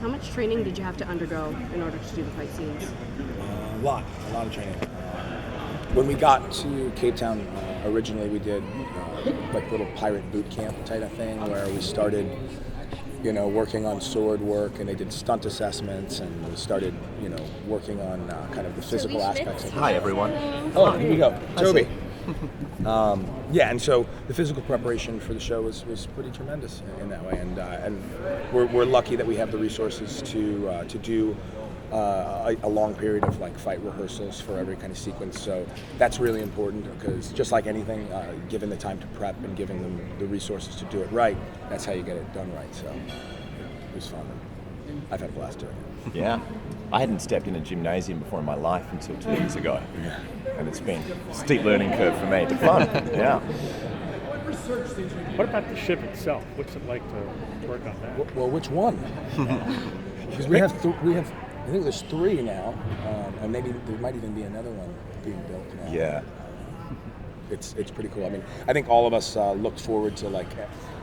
How much training did you have to undergo in order to do the fight scenes? A lot of training. When we got to Cape Town, originally we did like little pirate boot camp type of thing where we started, working on sword work, and they did stunt assessments, and we started, working on kind of the physical aspects of it. Hi, everyone. Oh, here you go, Toby. And so the physical preparation for the show was pretty tremendous in that way, and we're lucky that we have the resources to do a long period of like fight rehearsals for every kind of sequence. So that's really important because just like anything, given the time to prep and giving them the resources to do it right, that's how you get it done right. So it was fun. I've had a blast doing it. Yeah. I hadn't stepped in a gymnasium before in my life until 2 years ago. Yeah. And it's been a steep learning curve for me, but fun. Yeah. What about the ship itself? What's it like to work on that? Well, which one? Because we have I think there's 3 now, and maybe there might even be another one being built now. Yeah. It's pretty cool. I mean, I think all of us looked forward to like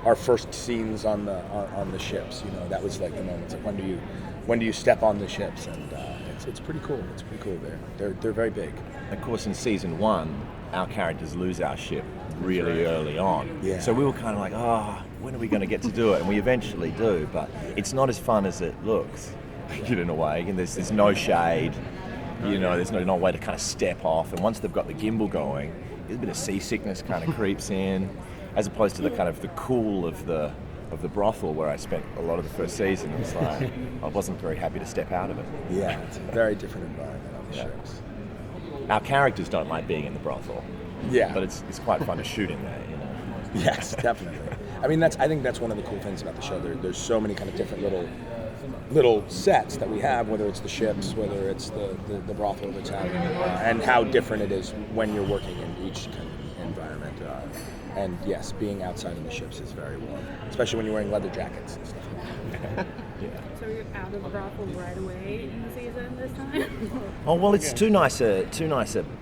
our first scenes on the ships. That was like the moment. It's like when do you step on the ships? And it's pretty cool. It's pretty cool there. They're very big. Of course, in season 1, our characters lose our ship really early on. Yeah. So we were kind of like, when are we going to get to do it? And we eventually do, but it's not as fun as it looks, in a way. And there's no shade, there's no way to kind of step off. And once they've got the gimbal going, a bit of seasickness kind of creeps in, as opposed to the kind of the cool of the brothel where I spent a lot of the first season. It's like I wasn't very happy to step out of it. Yeah, it's a very different environment on the ships. Our characters don't like being in the brothel. Yeah, but it's quite fun to shoot in there. Yes, definitely. I mean, I think that's one of the cool things about the show. There's so many kind of different little sets that we have, whether it's the ships, whether it's the brothel that's happening, and how different it is when you're working in each kind of environment. And yes, being outside in the ships is very warm, especially when you're wearing leather jackets and stuff. Yeah. So you're out of the brothel right away in the season this time? Oh well, it's too nice a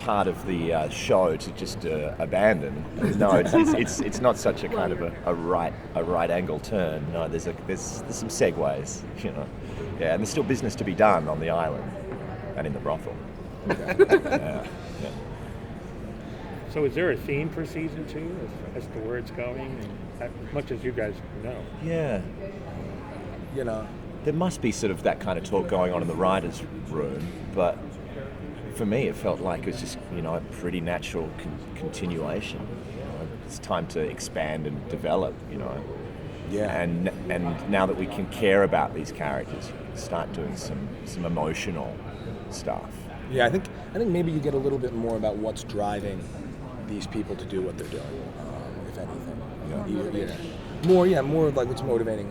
part of the show to just abandon. No, it's not such a kind of a right angle turn. No, there's some segues, Yeah, and there's still business to be done on the island and in the brothel. Yeah. So is there a theme for season 2 as to where it's going, and as much as you guys know? Yeah. There must be sort of that kind of talk going on in the writers' room, but for me it felt like it was just, a pretty natural continuation. It's time to expand and develop, Yeah. And now that we can care about these characters, we can start doing some emotional stuff. Yeah, I think maybe you get a little bit more about what's driving these people to do what they're doing, if anything. More like what's motivating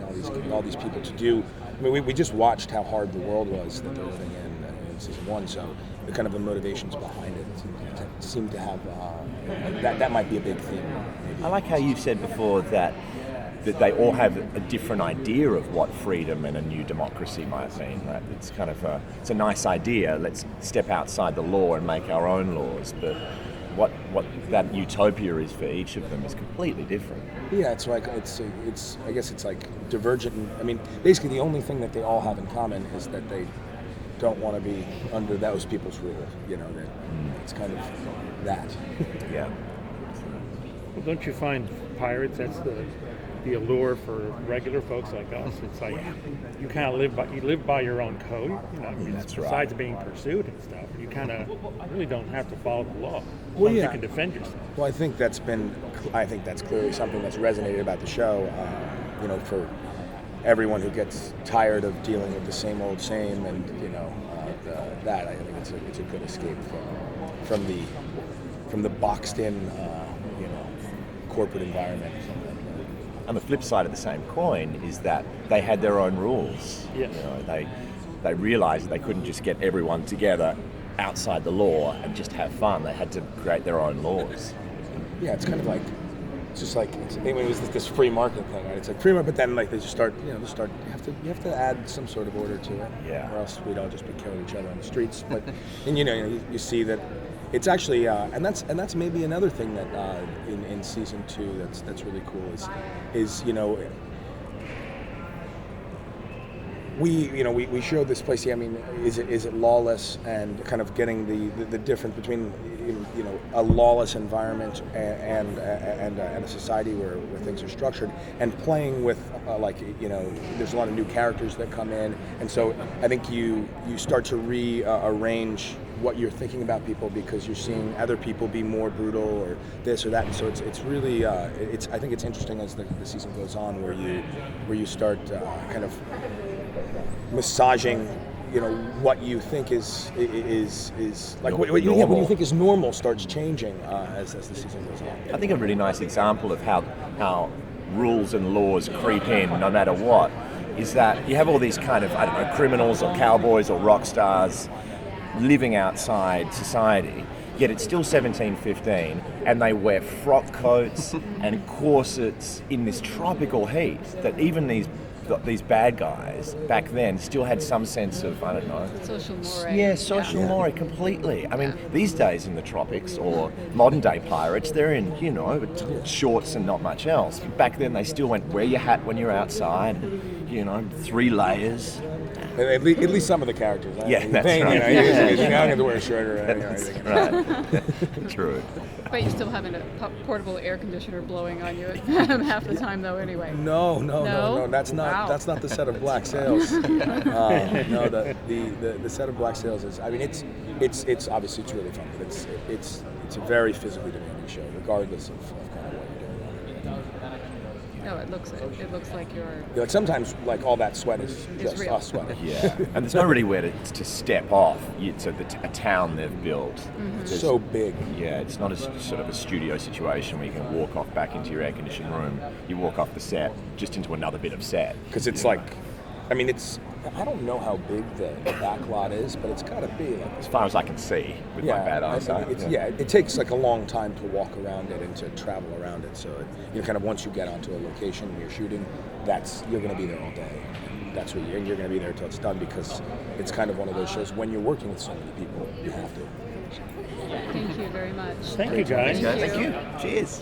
all these people to do. I mean, we just watched how hard the world was that they're living in season 1, so the kind of the motivations behind it seem to have that might be a big theme. Maybe. I like how you said before that they all have a different idea of what freedom and a new democracy might mean. Right? It's kind of it's a nice idea. Let's step outside the law and make our own laws, but what that utopia is for each of them is completely different. Yeah, it's like it's I guess it's like divergent. I mean, basically the only thing that they all have in common is that they don't want to be under those people's rule. That it's kind of that. Yeah. Well, don't you find pirates, that's the allure for regular folks like us? It's like you kind of live by your own code. That's besides right. being pursued and stuff, you kind of really don't have to follow the law. Well, You yeah. can defend yourself. Well, I think that's clearly something that's resonated about the show. For everyone who gets tired of dealing with the same old same, and that I think it's a good escape from the boxed in corporate environment. And the flip side of the same coin is that they had their own rules. Yes. They realized they couldn't just get everyone together outside the law and just have fun. They had to create their own laws. Yeah, it's kind of like it was this free market thing, right? It's like free market, but then like they just start you have to add some sort of order to it, Yeah. or else we'd all just be killing each other on the streets. But and you see that it's actually and that's maybe another thing that in season 2 that's really cool is we showed this place. I mean, is it lawless, and kind of getting the difference between a lawless environment and a society where things are structured, and playing with there's a lot of new characters that come in, and so I think you start to rearrange what you're thinking about people because you're seeing other people be more brutal or this or that, and so it's really I think it's interesting as the season goes on where you start kind of massaging what you think is like what you think is normal starts changing as the season goes on. I think a really nice example of how rules and laws creep in no matter what is that you have all these kind of, I don't know, criminals or cowboys or rock stars living outside society, yet it's still 1715 and they wear frock coats and corsets in this tropical heat that even these bad guys back then still had some sense of, I don't know. Social mores. Yeah, social mores, completely. I mean, these days in the tropics, or modern day pirates, they're in, shorts and not much else. Back then they still went, wear your hat when you're outside, 3 layers. At least some of the characters. Yeah, that's right. You don't have to wear a shirt or anything. Right. True. But you're still having a portable air conditioner blowing on you half the time, though. Anyway. No. That's not. Wow. That's not the set of Black Sails. No, the set of Black Sails is. I mean, it's obviously it's really fun, but it's a very physically demanding show, regardless of kind of what you're doing. No, it looks like you're. Like sometimes, like all that sweat is just real. us sweating. Yeah, and there's not really where to step off. It's a town they've built. Mm-hmm. It's so big. Yeah, it's not a sort of a studio situation where you can walk off back into your air-conditioned room. You walk off the set just into another bit of set. Because it's like, I mean, I don't know how big the back lot is, but it's got to be like. As far as I can see with my bad eyesight. It takes like a long time to walk around it and to travel around it. So, kind of once you get onto a location and you're shooting, you're going to be there all day. That's what you're going to be there till it's done because it's kind of one of those shows when you're working with so many people, you have to. Thank you very much. Thank you, guys. Thank you. Cheers.